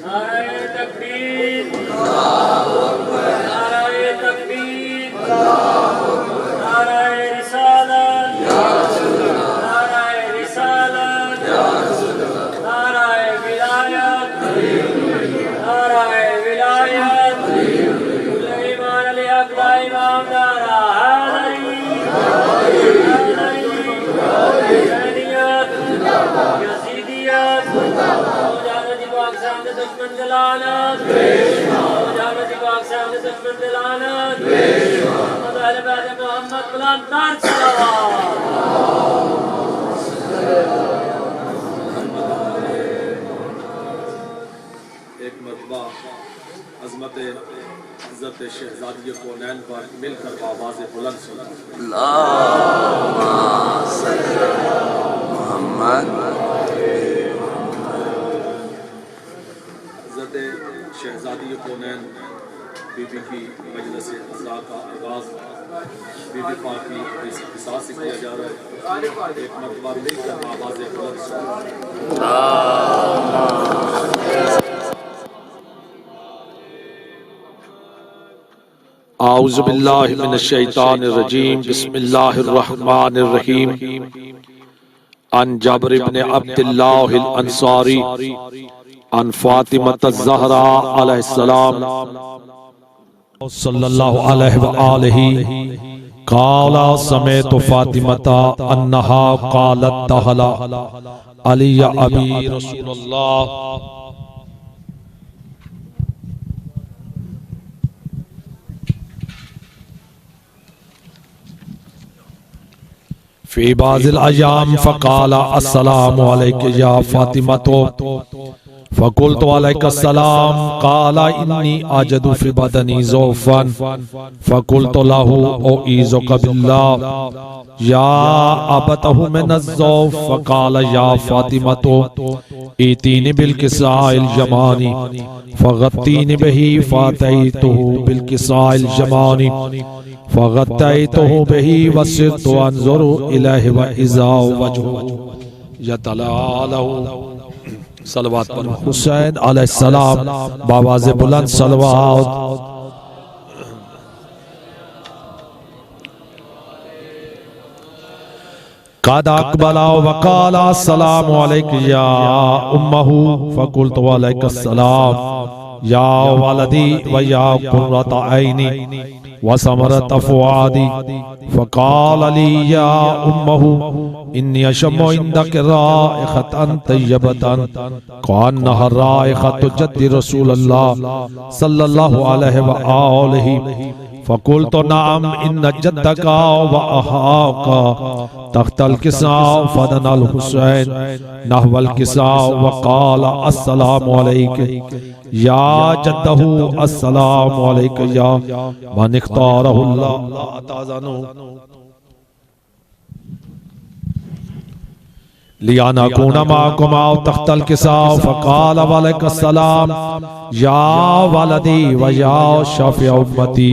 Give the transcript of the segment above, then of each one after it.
नाराए तकबीर, नाराए तकबीर, नाराए रिसालत, नाराए रिसालत, नाराए विलायत, नाराए विलायत, सुलेमान अली अकला इमाम नारा हैदरी, हुसैनियत, यजीदियत, मुजाहिदी पाक सामने दुश्मन दलालत, मुजाहिदी पाक सामने दुश्मन दलालत, मोहम्मद अहले बैत मोहम्मद बुलंद तर सलावत। एक मरतबा अज़मत हज़रत शहज़ादी कौनैन पर मिलकर आवाज़ बुलंद सुना। हज़रत शहज़ादी कौनैन बीबी की मजलिस अज़ा का आगाज़ बीबी पाक की क़िसा से किया जा रहा है। एक मरतबा मिलकर आवाज़ बुलंद सुना। आऊज़ु बिल्लाहि मिनश शैतानिर रजीम बिस्मिल्लाहिर रहमानिर रहीम। अन जाबिर इब्न अब्दुल्लाह अल अंसारी अन फातिमा ज़हरा अलैहिस्सलाम सल्लल्लाहु अलैहि व आलिहि क़ाला समेतु फातिमता अन्नहा क़ालत दहला अलिया अबी रसूलुल्लाह फी बाज़िल अय्याम फ़क़ाला अस्सलामु अलैका या फ़ातिमतो फ़क़ुल्तु अलैका अस्सलाम क़ाला इन्नी अजदु फ़ी बदनी ज़ौफ़न फ़क़ुल्तु लहू औईज़ुका बिल्लाह या अबतहु मिनज़्ज़ौफ़ फ़क़ाला या फ़ातिमतो इतीनी बिलकिसाइल जमानी फ़ग़त्तीनी बिही फ़अतैतुहु बिलकिसाइल जमानी फ़ग़त्तैतुहु बिही वसिरतु अनज़ुरु इलैहि व इज़ा वजहुहु यतलाअलहु। सलवात पर हुसैन अलैहिस्सलाम बावाज़े बुलंद सलवात। क़द अक़बला व क़ाला अस्सलामु अलैका या उम्महु फ़क़ुल्तु अलैका अस्सलाम या वलदी व या क़ुर्रता ऐनी व समरत फ़ुआदी फ़क़ाल ली या उम्महु इन्नी अशम्मु इंदक राइहतन तय्यबतन कअन्नहा राइहतु जद्दी रसूलल्लाह सल्लल्लाहु अलैहि व आलिहि फ़क़ुल्तु नअम इन्न जद्दका व अहाका तख्तल किसा फदनल हुसैन नहवल किसा व क़ाला अस्सलामु अलैका या जद्दहु अस्सलामु अलैका या मन इख्तारहुल्लाह ला ताज़नु लियाना कूना माकुम आओ तख्तल किसा फ़क़ाल वलैका अस्सलाम या वलदी व या शाफ़िअ उम्मती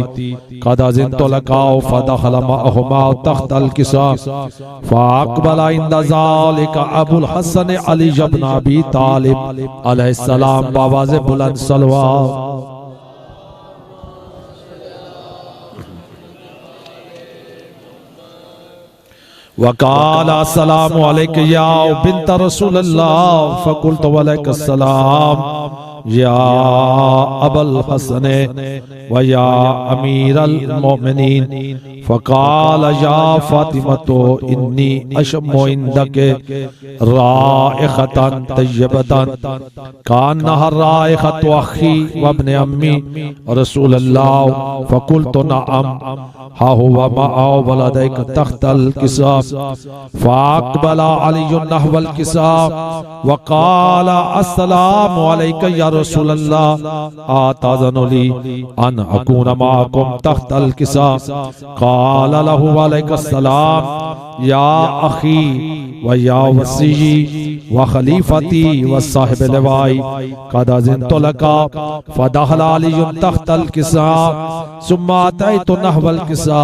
क़द अज़िनतु लका फ़दख़ल मअहुमा तख्तल किसा फ़अक़बला इंद ज़ालिका अबुल हसन अली इब्न अबी तालिब अलैहिस्सलाम बावाज़े बुलंद सलवात। वक़ाला अस्सलामु अलैका या बिन्त रसूलिल्लाह फ़क़ुल्तु वलैका अस्सलाम या अबल हसन व या अमीरल मोमिनीन फ़क़ाल या फ़ातिमतो इन्नी अशम्मु इंदक राइहतन तय्यबतन कअन्नहा राइहतु अख़ी व इब्न अम्मी रसूलल्लाह फ़क़ुल्तु नअम हा हुवा मअ वलदैक तख्तल किसा फ़अक़बला अलीयुन नहवल किसा व क़ाला अस्सलामु अलैका या रसूलल्लाह आताज़नु ली अन अकून माकुम तख्तल किसा क़ाला लहू अलैका अस्सलाम या अख़ी व या वसी व खलीफती व साहिब लवाई कद अज़िनतु लका फदखल अलीयुन तख्तल किसा सुम्मा अतैतु नहवल किसा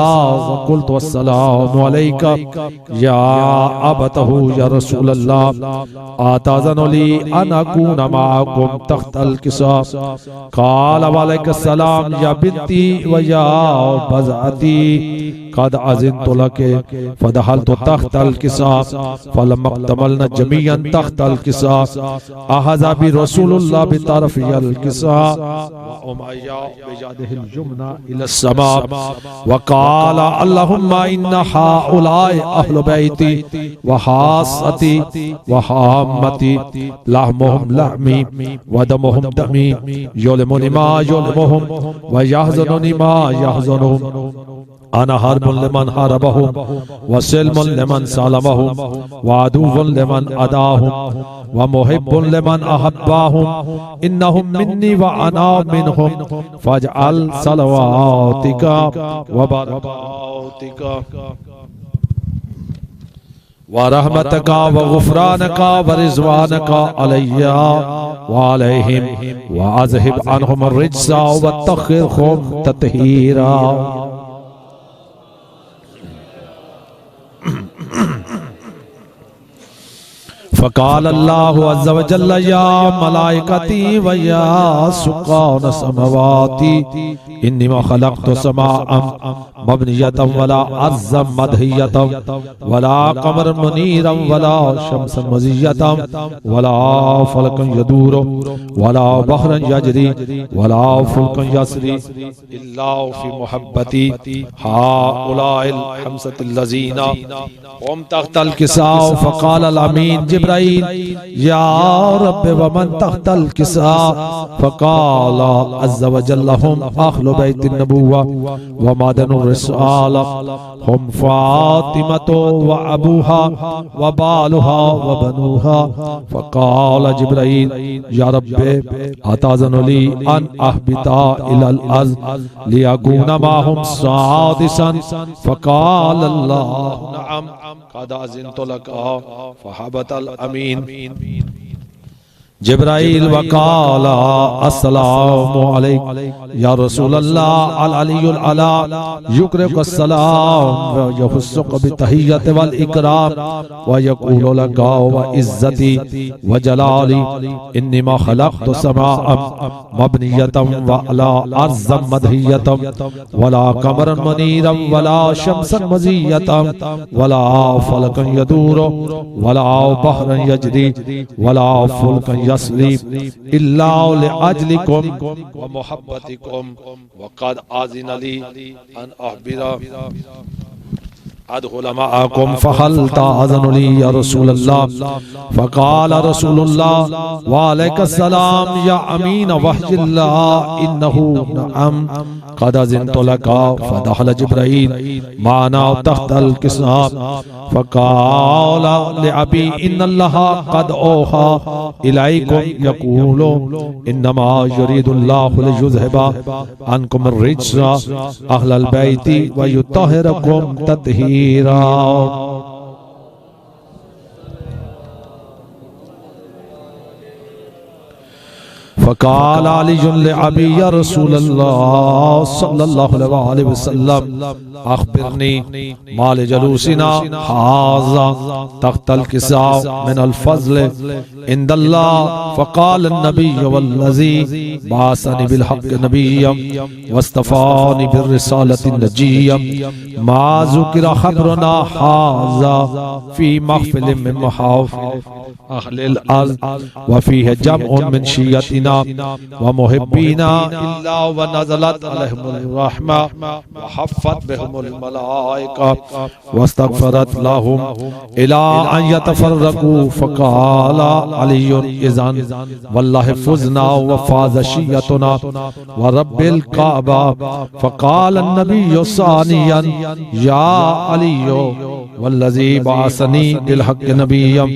व क़ुल्तु अस्सलामु अलैका या अबतहु या रसूल अल्लाह आताज़नु ली अन अकून मअकुम तख्तल किसा क़ाल व अलैकुस्सलाम या बिन्ती व या बज़अती कद अज़िनतु लके फदखलतु तख्तल किसा फलम्मा इक्तमलना जमीअन तख्तल किसा अख़ज़ बि रसूलुल्लाह बितरफ़िल किसा व उमय्या बियदिहिल युमना इला समा व क़ाल अल्लाहुम्मा इन्ना हाउलाई अहलु बैती व हासती व हाम्मती लहमुहुम लहमी व दमुहुम दमी युलिमुनी मा युलिमुहुम व यहज़ुनुनी मा यहज़ुनुहुम अना हर्बुन लिमन हरबहुम व सिल्मुन लिमन सलमहुम व अदुव्वुन लिमन अदाहुम व मुहिब्बुन लिमन अहब्बाहुम इन्नहुम मिन्नी व अना मिनहुम फजअल सलवातिका व बरकातिका व रहमतका व गुफरानका व रिज़वानका अलैया व अलैहिम व अज़हिब अन्हुम अर्रिज्सा व तत्हिरहुम तत्हीरा। फ़क़ाल अल्लाहु अज़्ज़ा व जल्ल या मलाइकती व या सुकान समवाती इन्निमा खलक़तु समाअम मबनियतम वला अज़्ज़म मदहियतम वला क़मरन मुनीरम वला शम्सन मज़ियतम वला फ़लकन यदूरु वला बहरन यजरी वला फुल्कन यसरी इल्ला फ़ी मुहब्बती हाउलाइल खम्सतिल लज़ीना क़ुम तख्तल किसा फ़क़ाल अल अमीन जिब्राईल या रब व मन तख्तल किसा फ़क़ाल अज़्ज़ा व जल्ल हुम अहलु बैतिन नबुव्वा व मादनुर रिसाला हुम फ़ातिमतो व अबूहा व बालुहा व बनूहा फ़क़ाल जिब्राईल या रब अताज़नु ली अन अहबिता इलल अर्ज़ लियकून माहुम सादिसन फ़क़ाल अल्लाह नअम क़द अज़िनतु लका फ़हबतल अमीन। जिब्राईल वक़ाला अस्सलामु अलैक या रसूल अल्लाह अल अलीयुल अला युक़रिउक अस्सलाम व यहुस्सुक बितहिय्यत वल इकराम व यक़ूलु लका व इज़्ज़ती व जलाली इन्निमा खलक़तु समाअम मबनियतम व अला अर्ज़म मदहियतम वला क़मरन मुनीरम वला शम्सन मज़ियतम वला फ़लकन यदूरु वला बहरन यजरी वला फुल्कन यसली इल्ला लिअजलिकुम व मुहब्बतिकुम व क़द आज़िन ली अन अहबिरा अदखुल मअकुम फहल ताज़नु ली या रसूल अल्लाह फ़क़ाल रसूलुल्लाह व अलैकुस्सलाम या अमीन वहयिल्लाह इन्नहु नअम क़द अज़िनतु लका फ़दखल जिब्राईल माना तख्तल किसा फ़क़ाल लिअबी इन्नल्लाह क़द औहा इलैकुम यक़ूलु इन्नमा युरीदुल्लाहु लियुज़हिबा अन्कुम अर्रिज्सा अहलल बैति व युत्तहिरकुम तत्हीरा। फ़क़ाल अलीयुन लिअबी या रसूल अल्लाह सल्लल्लाहु अलैहि वसल्लम अख़बिरनी माल जलूसिना हाज़ा तख्तल किसा मिनल फ़ज़्ल इंदल्लाह। फ़क़ाल अन्नबिय्यु वल्लज़ी बअसनी बिल हक़्क़ि नबिय्यम वस्तफ़ानी बिर्रिसालति नजिय्यम मा ज़ुकिरा ख़बरुना हाज़ा फ़ी महफ़िलिन मिन महाफ़िल अहलिल अर्ज़ व फ़ीहि जमउन मिन शिय्यतिना व मुहिब्बीना इल्ला व नज़लत अलैहिमुर रहमा व हफ़्फ़त बिहुमुल मलाइका वस्तग़फ़रत लहुम इला अन यतफ़र्रक़ू। फ़क़ाल अलीयुन इज़न वल्लाहि फ़ुज़ना व फ़ाज़ शिय्यतुना व रब्बिल काबा। फ़क़ाल अन्नबिय्यु सानियन या अलीयु वल्लज़ी बाअसनी बिल हक़्क़ि नबिय्यम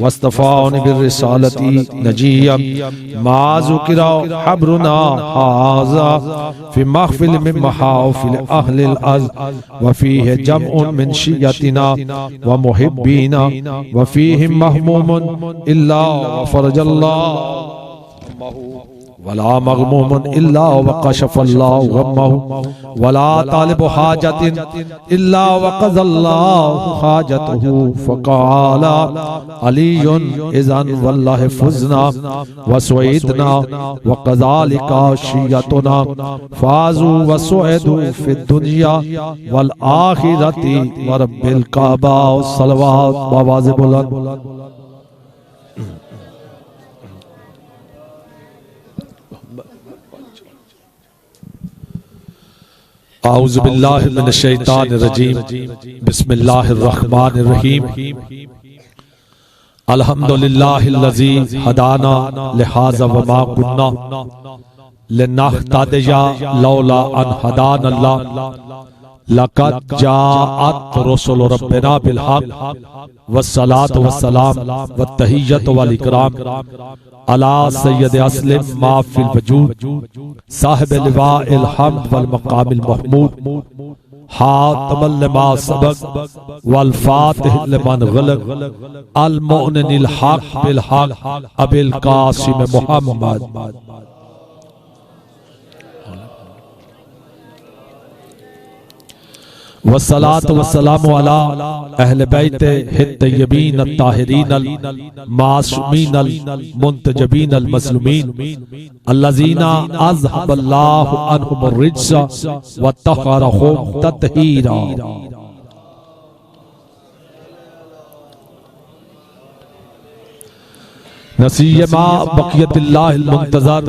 वस्तफ़ानी बिर्रिसालति नजिय्यम मा ज़ुकिरा हब्रुना हाज़ा फ़ी महफ़िल मिन महाफ़िल अहलिल अर्ज़ व फ़ीहि जमउन मिन शिय्यतिना व मुहिब्बीना व फ़ीहिम महमूमुन इल्ला फ़रजल्लाहु वला मग़मूमुन इल्ला वकशफ़ल्लाहु गम्महु वला तालिबु हाजतिन इल्ला वक़ज़ल्लाहु हाजतहु फ़क़ाला अलीयुन इज़न वल्लाहि फ़ुज़ना वसुईदना वक़ज़ालिका शिय्यतुना फ़ाज़ू वसुईदू फ़िद्दुनिया वल आखिरति व रब्बिल काबा सलवात बवाज़ि बुलंद। आऊज़ु बिल्लाहि मिनश शैतानिर रजीम बिस्मिल्लाहिर रहमानिर रहीम अल्हम्दुलिल्लाहिल्लज़ी हदाना लिहाज़ा व मा कुन्ना लिनहतदिया लौला अन हदानल्लाह लक़द जाअत रुसुलु रब्बिना बिल हक़्क़ वस्सलातु वस्सलाम वत्तहिय्यतु वल इकराम अला सय्यद अस्लिम मा फिल वजूद साहिब लिवाइल हम्द वल मकामिल महमूद हातमल लिमा सबक वल फातिह लिमन गलक अल मुअनिनिल हक़ बिल हक़ अबिल कासिम मुहम्मद। वस्सलातु वस्सलामु अला अहले बैते हित्तय्यबीन अत्ताहिरीन अल मासूमीन अल मुंतजबीन अल मज़लूमीन अल्लज़ीना अज़हबल्लाहु अन्हुमुर रिज्स व तहहरहुम तत्हीरा। नसीयमा बक़ियतिल्लाहिल मुंतज़र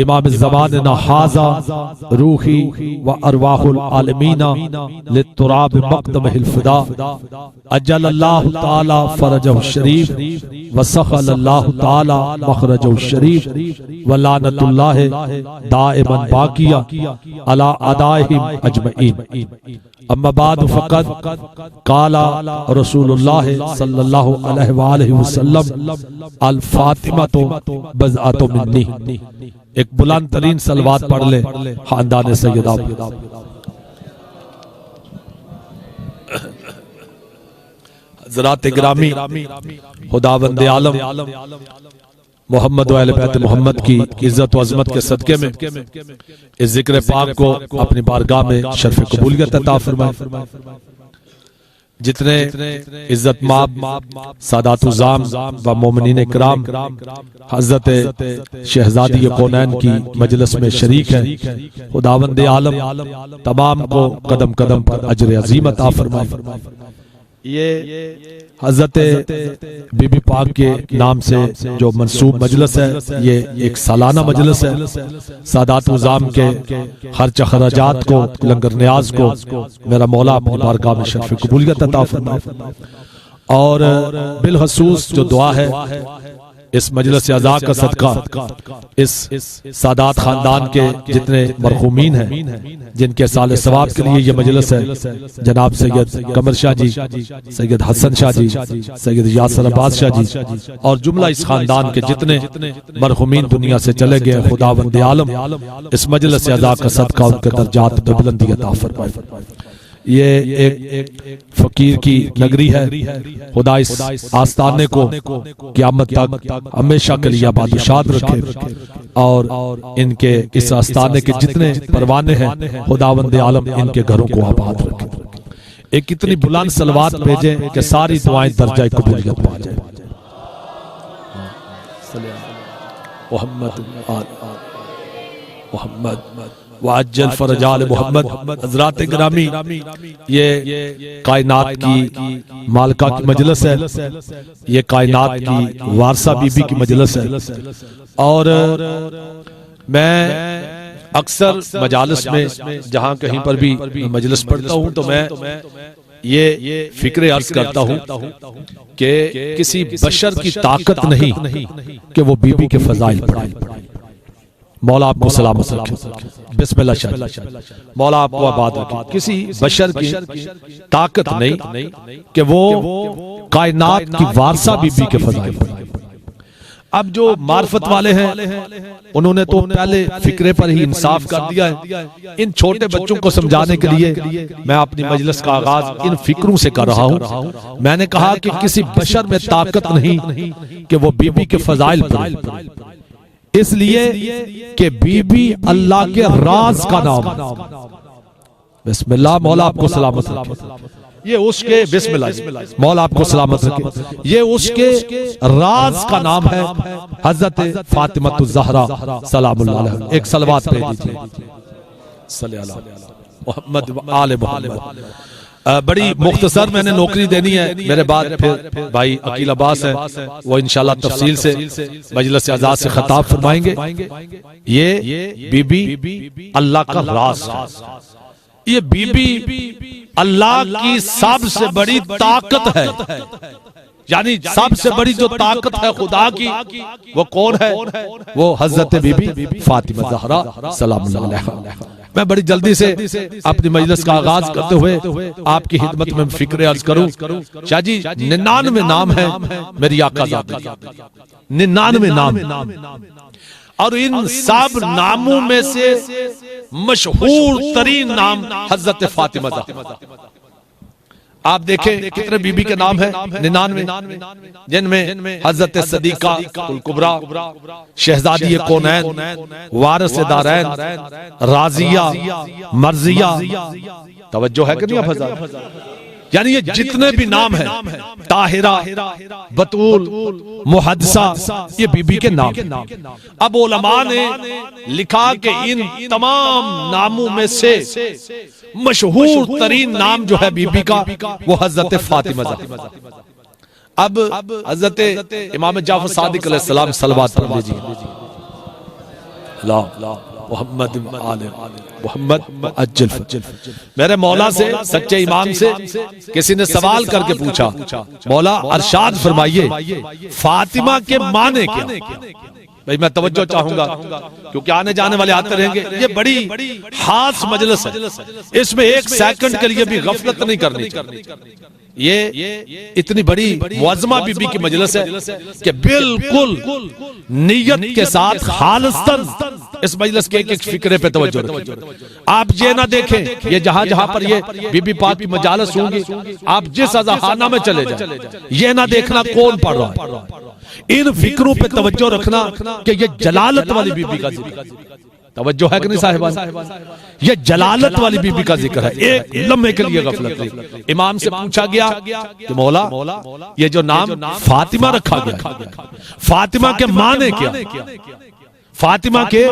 इमाम ज़मानिना हाज़ा रूही व अरवाहुल आलमीना लित्तुराब मक़दमिहिल फ़िदा अज्जलल्लाहु तआला फ़रजहु शरीफ व सख़लल्लाहु तआला मख़रजहु शरीफ व लानतुल्लाहि दाइमन बाक़िया अला अदाइहिम अजमईन। अम्मा बाद फ़क़द क़ाला रसूलुल्लाह सल्लल्लाहु अलैहि वआलिहि वसल्लम अल फातिमतु बज़अतु मिन्नी। एक बुलंद तरीन सलवात पढ़ ले खानदान सैयदा। हज़रात गिरामी खुदावंद आलम मोहम्मद व अहले बैत मोहम्मद की इज्जत व अज़मत के सदके में इस जिक्र पाक को अपनी बारगाह में शर्फ कबूलियत अता फरमाए। जितने इज्जत माब सादातुज़ाम व मोमिनीन इकराम हज़रत शहज़ादी कौनैन की मजलिस में शरीक है, खुदावंद आलम तमाम को कदम कदम पर अजर अज़ीम अता फरमाए। ये हज़रत बीबी पाक के नाम से जो मंसूब मजलिस है, ये एक सालाना मजलिस है। सादात-उज़ाम के खर्च खराजात को, लंगर न्याज को मेरा मौला अपनी बारगाह में शर्फ कबूलियत अता फरमाए। और बिलखसूस जो दुआ है इस मजलिस अज़ा का सदका इस सादात खानदान के जितने मरहूमीन हैं, जिनके साले सवाब के लिए ये मजलिस है, जनाब सैयद कमर शाह जी, सैयद हसन शाह जी, सैयद यासर अब्बास शाह जी और जुमला इस खानदान के जितने मरहूमीन दुनिया से चले गए, खुदावंद आलम इस मजलिस अज़ा का सदका उनके दर्जात में बुलंदी अता फरमाए। ये एक फकीर की नगरी है, खुदा इस आस्ताने को क़यामत तक हमेशा के लिए आबाद रखे और इनके इस आस्ताने के जितने परवाने हैं, खुदावंद आलम इनके घरों को आबाद रखे। एक इतनी बुलंद सलवात भेजे कि सारी दुआएं दर्जा कबूलियत पा जाए। मोहम्मद वाज्जल फरजाल मोहम्मद। हज़रात गिरामी, ये कायनात की मालिका की मजलिस है, ये कायनात की वारसा बीबी की मजलिस है। और मैं अक्सर मजालिस में जहाँ कहीं पर भी मजलिस पढ़ता हूँ तो मैं ये फिक्र अर्ज करता हूँ कि किसी बशर की ताकत नहीं कि वो बीबी के फजाइल पढ़े। मौला आपको सलामत रखे। बिस्मिल्लाह शाह। मौला आपको आबाद रखे। किसी बशर की ताकत नहीं कि वो कायनात की वारसा बीबी के फजाइल पढ़े। अब जो मार्फत वाले हैं उन्होंने तो पहले फिक्रे पर ही इंसाफ कर दिया है। इन छोटे बच्चों को समझाने के लिए मैं अपनी मजलिस का आगाज इन फिक्रों से कर रहा हूं। मैंने कहा कि किसी बशर में ताकत नहीं कि वो बीबी के फजाइल पढ़े, इसलिए कि बीबी अल्लाह के राज का नाम है। बिस्मिल्लाह। मौला आपको सलामत रखे। ये उसके बिस्मिल्लाह। मौला आपको सलामत रखे। ये उसके राज का नाम है हजरत फातिमा ज़हरा सलामुल्लाह अलैहा। एक सलवात भेज दीजिए सल्लल्लाहु अलैहि मोहम्मद व आले मोहम्मद। बड़ी मुख्तसर मैंने नौकरी देनी है। मेरे बाद फिर भाई अकील अब्बास है, वो इंशाल्लाह तफसील से मजलिस आजाद से खिताब फरमाएंगे। ये बीबी अल्लाह का राज, ये बीबी अल्लाह की सबसे बड़ी ताकत है। यानी सबसे बड़ी जो ताकत है खुदा की, वो कौन है? वो हजरत बीबी फातिमा ज़हरा सलामुल्लाह अलैहा। मैं बड़ी जल्दी से अपनी मजलिस का आगाज करते हुए आपकी खिदमत में फिक्र अर्ज करूं। शाह जी 99 नाम है मेरी आका ज़ात के, 99 नाम, और इन सब नामों में से मशहूर तरीन नाम हजरत फातिमा ज़हरा। आप देखें कितने बीबी के नाम है 99, जिनमें हजरत सदीका उल कुबरा, शहजादी कौनैन, वारिस दारैन, राजिया, मर्जिया। तवज्जो है कि नहीं आप? यानी ये जितने भी नाम हैं, ताहिरा, बतूल, मुहद्दिसा, ये बीबी के नाम। अब उलमा ने लिखा कि इन तमाम नामों में से मशहूर तरीन नाम जो है बीबी का, वो हजरत फातिमा ज़हरा। अब हजरत इमाम जाफर सादिक अलैहिस्सलाम सलवात पढ़ लीजिए। मोहम्मद आले मोहम्मद अज्जल। मेरे मौला से, सच्चे ईमान से किसी ने सवाल करके पूछा, मौला अरशाद फरमाइए फातिमा के माने क्या? भाई मैं तवज्जो चाहूंगा क्योंकि आने जाने वाले आते रहेंगे। ये बड़ी खास मजलिस है, इसमें एक सेकंड के लिए भी गफलत नहीं करनी चाहिए। ये इतनी बड़ी मुअज़्ज़मा बीबी की मजलिस है कि बिल्कुल नियत के साथ खालिसन इस मजलिस के एक फिक्रे पे तवज्जो रखें। आप ये ना देखें, ये जहां जहां पर ये बीबी पाक की मजालिस होंगी, आप जिस अज़ाखाना में चले जाएं, ये ना देखना कौन पढ़ रहा है। इन फिक्रों पे तवज्जो रखना कि ये जलालत वाली बीबी का जिक्र, तवज्जो है कि नहीं साहिबान? ये जलालत वाली बीबी का जिक्र है। एक लम्हे के लिए गफलत नहीं। इमाम से पूछा गया कि मौला ये जो नाम फातिमा रखा गया, फातिमा के माने क्या? फातिमा के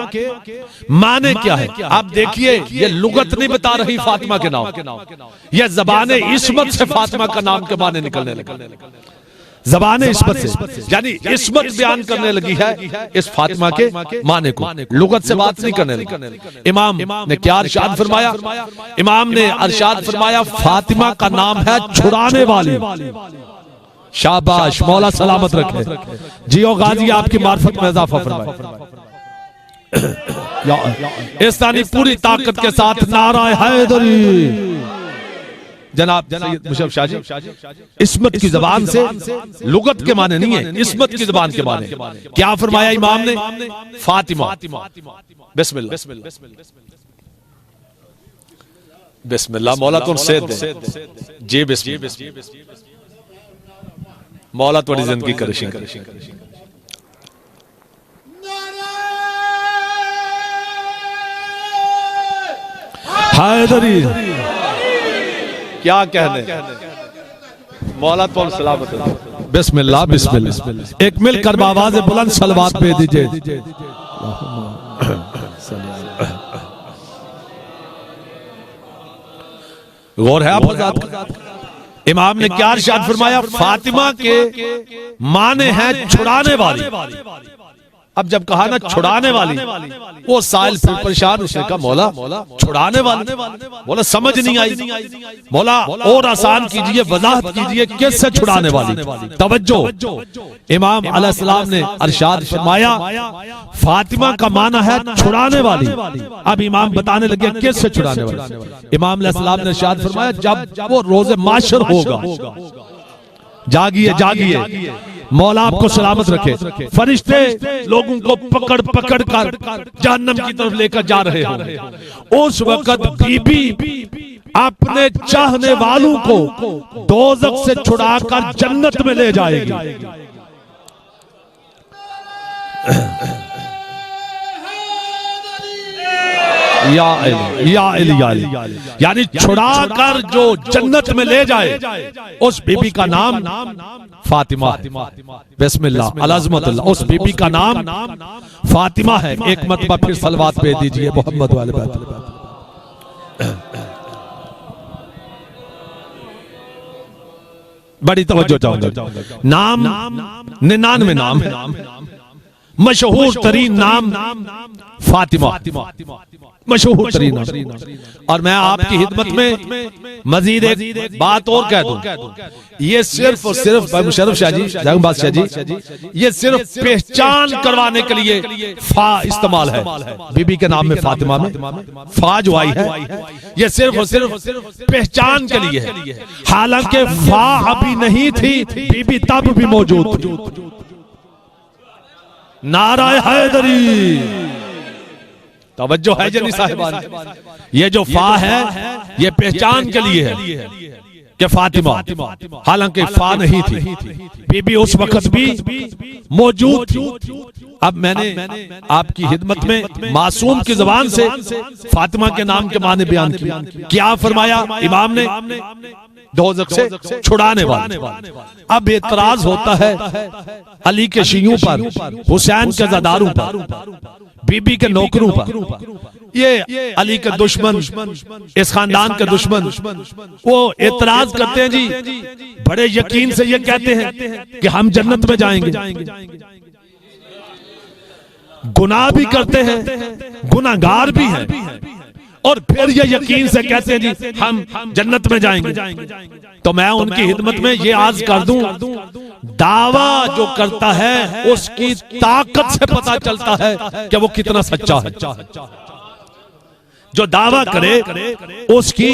माने क्या है? आप देखिए, ये लुगत नहीं बता रही फातिमा के नाम, ये ज़बाने इस्मत से फातिमा का नाम के माने निकलने लगे। ज़बाने इस्मत से, यानी इस्मत बयान करने लगी है इस फातिमा के माने को, लुगत से बात नहीं करने लगी। इमाम ने क्या अरशाद फरमाया? इमाम ने अरशाद फरमाया फातिमा का नाम है छुड़ाने वाली। शाबाश, मौला सलामत रखे। जियो गाजी, आपकी मार्फत में इजाफा फरमाए। इस तानी पूरी ताकत के साथ नारा हैदरी। जनाब सैयद मुशर्रफ शाह जी, इस्मत की जबान से, लुगत के माने नहीं है, इस्मत की जबान के माने। क्या फरमाया इमाम ने? फातिमा। बिस्मिल्लाह बिस्मिल्लाह। मौला तुम से जी बिस्मिल्लाह। मौला थोड़ी जिंदगी करिशी। हैदरी क्या कहने, मौला तो सलामत। बिस्मिल्लाह बिस्मिल्लाह। एक मिलकर आवाज़ बुलंद सलवात पे दीजिए। गौर है आप? इमाम ने क्या इरशाद फरमाया? फातिमा के माने हैं छुड़ाने वाली। अब जब कहा ना छुड़ाने वाली, वो साहिल फिर परेशान, उसने कहा मौला छुड़ाने वाली, बोला समझ नहीं आई, मौला और आसान कीजिए, वजाहत कीजिए किससे छुड़ाने वाली। तवज्जो, इमाम अलैहिस्सलाम ने अरशाद फरमाया फातिमा का माना है छुड़ाने वाली। अब इमाम बताने लगे किससे छुड़ाने वाली। इमाम अलैहिस्सलाम ने अरशाद फरमाया जब वो रोज़े माशर होगा, जागिए जागिए, मौला आपको सलामत रखे, फरिश्ते लोगों को पकड़ पकड़ कर जहन्नम की तरफ लेकर जा रहे हो। उस वक्त बीबी अपने चाहने वालों को दोज़ख से छुड़ाकर जन्नत में ले जाएगी। या अली, यानी छुड़ाकर जो जन्नत में ले जाए, उस बीबी का नाम फातिमा है। बिस्मिल्लाह अल्लाह, उस बीबी का नाम फातिमा है। एक मरतबा फिर सलवात भेज दीजिए मोहम्मद वाले बात। बड़ी तवज्जो चाहूंगा। नाम 99 नाम है, मशहूर तरीन नाम फातिमा, मशहूर तरीन नाम। और मैं आपकी खिदमत में मजीद एक बात और कह दूं, ये सिर्फ और सिर्फ मुशर्रफ शाह जी, बादशाह जी, ये सिर्फ पहचान करवाने के लिए फा इस्तेमाल है। बीबी के नाम में फातिमा में फा जो आई है, ये सिर्फ और सिर्फ पहचान के लिए है। हालांकि फा अभी नहीं थी, बीबी तब भी मौजूद थी। नाराए हैदरी, तवज्जो है जनी साहिबान, ये जो फा है ये पहचान के लिए है कि फातिमा, हालांकि फा नहीं थी, बीबी उस वक्त भी मौजूद थी। अब मैंने आपकी खिदमत में मासूम की जुबान से फातिमा के नाम के माने बयान किया। क्या फरमाया इमाम ने? दोज़ख से छुड़ाने वाले। अब एतराज होता है अली के शियों पर, हुसैन के ज़दारों पर, बीबी के नौकरों पर। ये अली के दुश्मन, इस खानदान के दुश्मन, वो एतराज करते हैं जी, बड़े यकीन से ये कहते हैं कि हम जन्नत में जाएंगे। गुनाह भी करते हैं, गुनाहगार भी हैं, और फिर ये यकीन से कहते हैं जी हम जन्नत में जाएंगे। तो मैं उनकी खिदमत में ये आज कर दूं, दावा जो करता है उसकी ताकत से पता चलता है कि वो कितना सच्चा है। जो दावा करे उसकी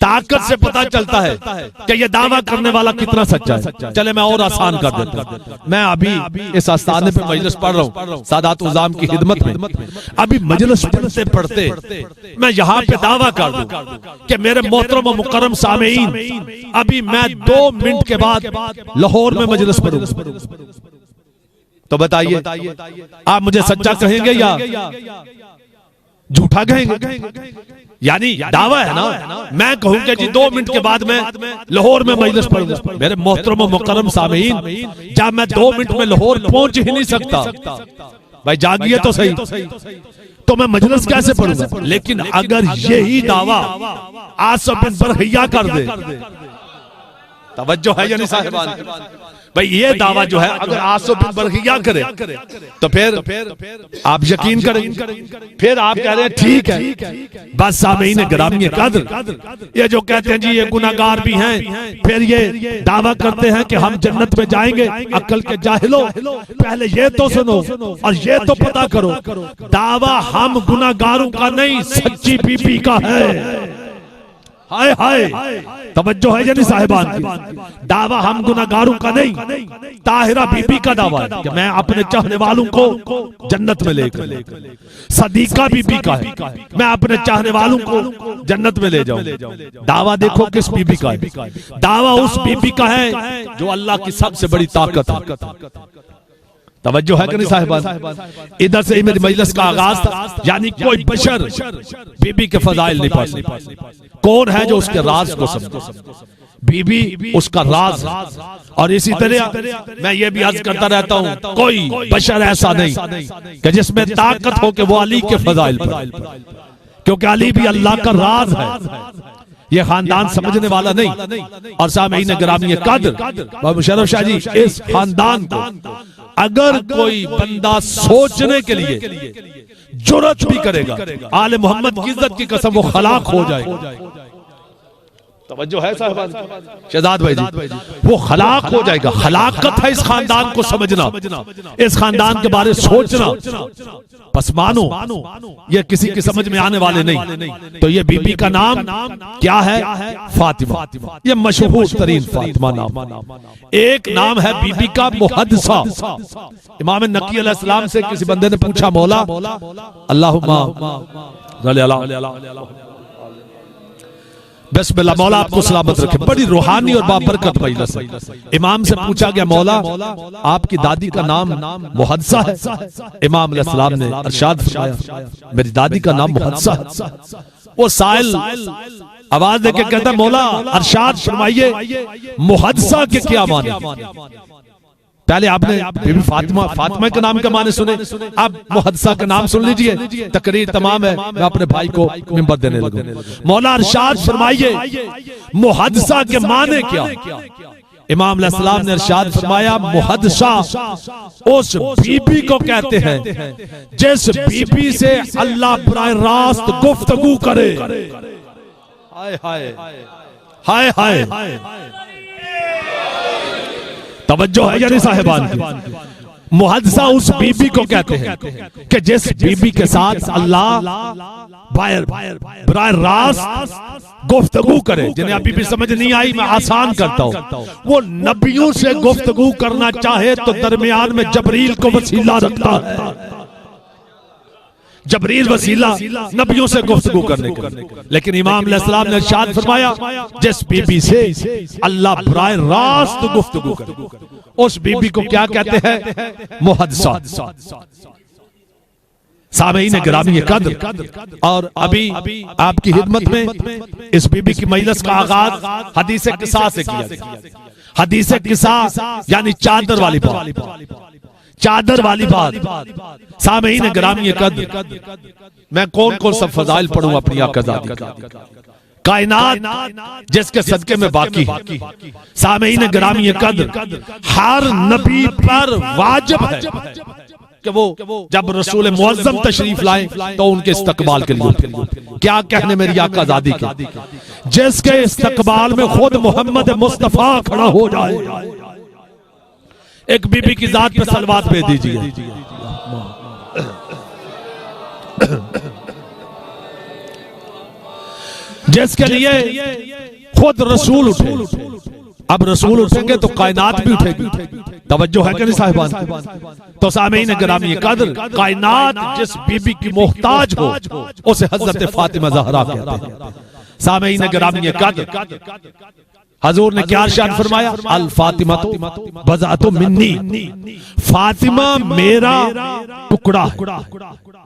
ताकत से पता चलता है कि ये दावा करने वाला कितना सच्चा है। चले मैं और आसान कर देता हूं। मैं अभी इस आस्थाने पे मजलिस पढ़ रहा हूँ सादात उज़ाम की खिदमत में। अभी मजलिस पढ़ते पढ़ते मैं यहाँ पे दावा कर दूं कि मेरे मोहतरम व मुकर्रम सामेईन, अभी मैं 2 मिनट के बाद लाहौर में मजलिस पढ़ूंगा। तो बताइए आप मुझे सच्चा कहेंगे या झूठा कहेंगे? यानी दावा है ना। मैं कहूंगा जी 2 मिनट के बाद मैं लाहौर में मजलिस पढ़ूंगा। मेरे मोहतरम व मुकर्रम सामीन, जब मैं 2 मिनट में लाहौर पहुंच ही नहीं सकता, भाई जागिए तो सही, तो मैं मजलिस कैसे पढ़ूंगा? लेकिन अगर यही दावा आसिफ बिन बरहिया कर दे, तवज्जो है यानी साहिबान, भाई ये दावा जो है अगर आसिफ बिन बरहिया करे तो फिर आप यकीन करें। फिर आप कह रहे हैं ठीक है, बस सामीन गिरामी कद्र, ये जो कहते हैं जी ये गुनाहगार भी हैं, फिर ये दावा करते हैं कि हम जन्नत में जाएंगे। अक्ल के जाहिलो, पहले ये तो सुनो और ये तो पता करो, दावा हम गुनाहगारों का नहीं, सच्ची बीबी का है। हाय हाय, तवज्जो है यानी साहिबान की। दावा हम गुनाहगारों का नहीं, ताहिरा बीबी का दावा है कि मैं अपने चाहने वालों को जन्नत में लेकर। सदीका बीबी का है, मैं अपने चाहने वालों को जन्नत में ले जाऊं। दावा देखो किस बीबी का है? दावा उस बीबी का है जो अल्लाह की सबसे बड़ी ताकत है। तवज्जो है कि नहीं साहिबान? इधर से ही मेरी मजलिस का आगाज था। यानी कोई बशर बीबी के फजाइल नहीं पा सकता। कौन है जो उसके राज को समझे? बीबी उसका राज। और इसी तरह मैं ये भी अर्ज करता रहता हूँ, कोई बशर ऐसा नहीं कि जिसमें ताकत हो कि वो अली के फजाइल पर, क्योंकि अली भी अल्लाह का राज है। ये खानदान समझने वाला नहीं। और सामीन गिरामी कद्र, मुशर्रफ शाह जी इस खानदान को अगर कोई बंदा सोचने के लिए जुर्रत भी करेगा, आले मोहम्मद की इज्जत की कसम वो हलाक हो जाएगा। तवज्जो है साहबान, शहजाद भाई जी, वो हलाक हो जाएगा। हलाकत है इस खानदान को समझना, इस खानदान के बारे सोचना। बस मानो ये किसी की समझ में आने वाले नहीं। तो ये बीबी का नाम क्या है? फातिमा। ये मशहूर तरीन फातिमा नाम। एक नाम है बीबी का मुहद्दिसा। इमाम नकी अलैहिस्सलाम से किसी बंदे ने पूछा, मौला अल्लाहुम्मा बिस्मिल्लाह, मौला आपको सलामत रखे। बड़ी रूहानी और बाबरकत मजलिस है। इमाम से पूछा गया, मौला आपकी दादी का नाम मुहद्दिसा है? इमाम अलैहिस्सलाम ने इरशाद फरमाया, मेरी दादी का नाम मुहद्दिसा है। वो साइल आवाज देके कहता, मौला इरशाद फरमाइए मुहद्दिसा के क्या माने? पहले आपने बीबी फातिमा के नाम के माने सुने, अब मुहद्दिसा का नाम सुन लीजिए। तकरीर तमाम है, मैं अपने भाई को मिंबर देने लगूं। मौला इरशाद फरमाइए मुहद्दिसा के माने क्या? इमाम अलैहिस्सलाम ने इरशाद फरमाया, मुहद्दिसा उस बीबी को कहते हैं जिस बीबी से अल्लाह बराह रास्त गुफ्तगू करे। हाय हाय हाय हाय, तवज्जो है यानी साहिबान की। मुहद्दिसा उस बीबी को कहते हैं कि जिस बीबी के साथ अल्लाह बराह रास्त गुफ्तगू करे। जिन्हें अभी भी समझ नहीं आई, मैं आसान करता हूँ। वो नबियों से गुफ्तगू करना चाहे तो दरमियान में जबरील को वसीला रखता है। जबरील वसीला नबियों से गुफ्तगू करने का। लेकिन इमाम अलैहिस्सलाम ने इरशाद फरमाया, जिस बीबी से अल्लाह बराह रास्त गुफ्तगू करे, उस बीबी को क्या कहते हैं? मुहद्दिसा। सामईन गिरामी कद्र, और अभी आपकी खिदमत में इस बीबी की मजलिस का आगाज हदीस किसा से किया गया। हदीस किसा यानी चादर वाली बात, चादर वाली बात। सामईन गिरामी कद्र, मैं कौन कौन सा फजाइल पढ़ूं अपनी आकाज़ादी का? कायनात जिसके सदके में बाकी है। सामईन गिरामी कद्र, हर नबी पर वाजिब है कि वो जब रसूल मुअज्जम तशरीफ लाए तो उनके इस्तकबाल के लिए क्या कहने मेरी आकाज़ादी के, जिसके इस्तकबाल में खुद मोहम्मद मुस्तफा खड़ा हो जाए। एक बीबी की जात पे सलवात भेज दीजिए। जिसके लिए खुद रसूल उठे। अब रसूल उठेंगे तो कायनात भी उठेगी। तवज्जो है कि नहीं साहिबान? तो सामईन गिरामी कद्र, कायनात जिस बीबी की मोहताज हो उसे हजरत फातिमा ज़हरा कहते हैं। सामईन गिरामी कद्र, हजूर ने क्या इरशाद फरमाया? अल फातिमा तो बज़अतु मिन्नी, फातिमा मेरा टुकड़ा।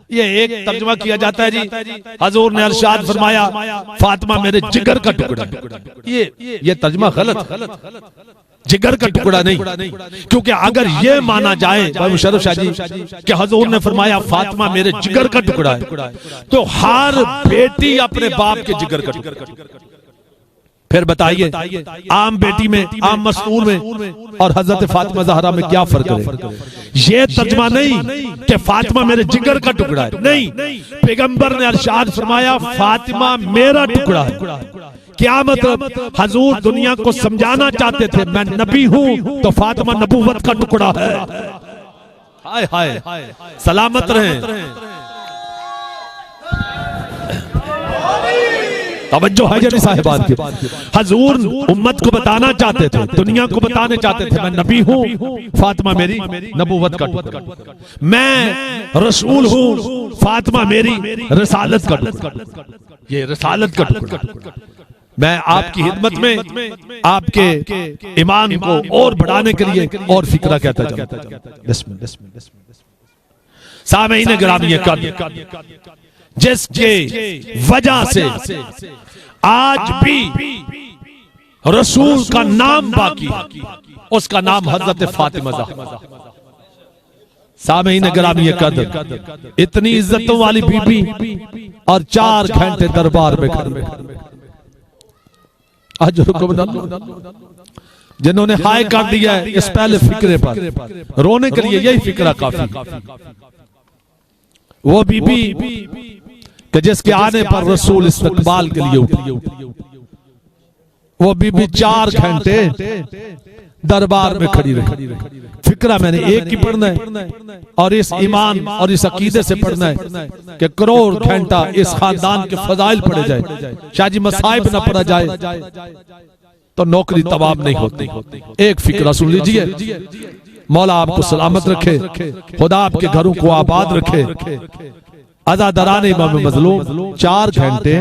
ये एक तर्जुमा किया जाता है जी, हजूर ने इरशाद फरमाया फातिमा मेरे जिगर का टुकड़ा। ये तर्जुमा गलत, जिगर का टुकड़ा नहीं। क्योंकि अगर ये माना जाए भाई मुशर्रफ शाह जी कि हजूर ने फरमाया फातिमा मेरे जिगर का टुकड़ा है, तो हर बेटी अपने बाप के जिगर का टुकड़ा। फिर बताइए आम बेटी में, आम मस्तूर में और हजरत फातिमा ज़हरा में क्या फर्क है? ये तर्जुमा नहीं कि फातिमा मेरे जिगर का टुकड़ा है, नहीं। पैगंबर ने इरशाद फरमाया फातिमा मेरा टुकड़ा है। क्या मतलब? हजूर दुनिया को समझाना चाहते थे मैं नबी हूं तो फातिमा नबूवत का टुकड़ा है। हाय हाय, सलामत रहें। तवज्जो है जनी साहिबान की। हजूर उम्मत को बताना चाहते थे, दुनिया को बताने चाहते थे मैं नबी हूं, फातिमा मेरी नबूवत का टुकड़ा, मैं रसूल हूं, फातिमा मेरी रिसालत का टुकड़ा। ये रिसालत का टुकड़ा। मैं आपकी खिदमत में आपके ईमान को और बढ़ाने के लिए और फिक्रा कहता जाऊं। सामईन गिरामी कद्र, जिसके वजह से आज भी रसूल का नाम बाकी, उसका नाम हजरत फातिमा ज़हरा। सामईन गिरामी कद्र, इतनी इज्जतों वाली बीबी और 4 घंटे दरबार में खड़े। आज जिन्होंने हाय कर दिया है इस पहले फिक्रे पर, रोने के लिए यही फिक्रा काफी। वो बीबी कि जिसके आने पर रसूल इस्तकबाल के लिए उठी, वो बीबी 4 घंटे दरबार में खड़ी रही। फिक्रा मैंने एक ही पढ़ना है और इस ईमान और इस अकीदे से पढ़ना है कि करोड़ घंटा इस खानदान के फजाइल पढ़े जाए, शायद मसाइब ना पढ़ा जाए तो नौकरी तमाम नहीं होती। एक फिक्रा सुन लीजिए। मौला आपको सलामत रखे, खुदा आपके घरों को आबाद रखे। अज़ादराने इमाम मज़लूम 4 घंटे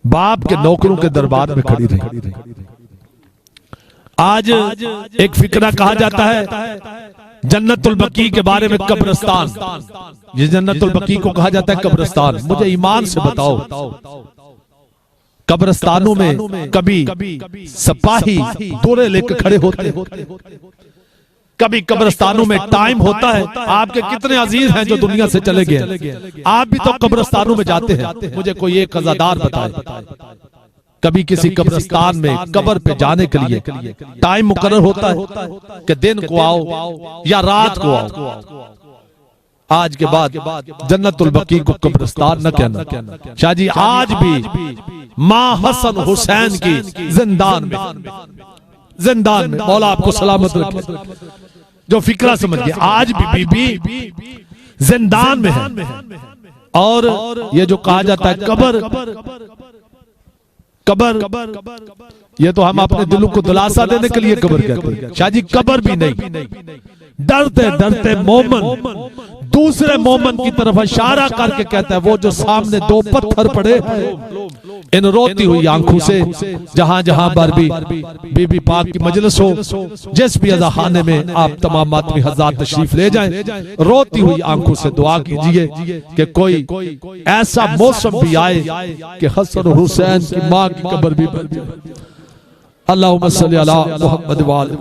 बाप के नौकरों के दरबार में खड़ी रही। आज एक फिक्रा कहा जाता है जन्नतुल बकी के बारे में, कब्रिस्तान। ये जन्नतुल बकी को कहा जाता है कब्रिस्तान। मुझे ईमान से बताओ, कब्रिस्तानों में कभी सिपाही दोरे लेकर खड़े होते, कभी कब्रिस्तानों में टाइम होता है? आपके कितने अजीज हैं जो दुनिया से चले गए, आप भी तो कब्रिस्तानों में जाते हैं। मुझे कोई एक अज़ादार बताए, कभी किसी कब्रिस्तान में कब्र पे जाने के लिए टाइम मुकर्रर होता है कि दिन को आओ या रात को आओ? आज के बाद जन्नतुल बकी को कब्रिस्तान न कहना। शाहजी आज भी माँ हसन हुसैन की जिंदान में मौला आपको सलामत रखे। जो फिक्रा समझिए, आज भी बीबी जिंदान में है। और ये जो कहा जाता है कब्र, ये तो हम अपने दिलों को दिलासा देने के लिए कब्र कहते हैं। शाहजी कब्र भी नहीं, डरते डरते मोमन दूसरे मोमन की तरफ इशारा करके कहता है, वो जो सामने 2 पत्थर पड़े इन रोती हुई आंखों से जहां जहां पर भी बीबी पाक की मजलिस हो, जिस भी अज़ाखाने में आप तमाम आदमी हज़रात तशरीफ ले जाएं, रोती हुई आंखों से दुआ कीजिए कि कोई ऐसा मौसम भी आए कि हसन हुसैन की मां की कब्र भी बन जाए। अल्लाहुम्मा सल्ली अला मुहम्मद व आले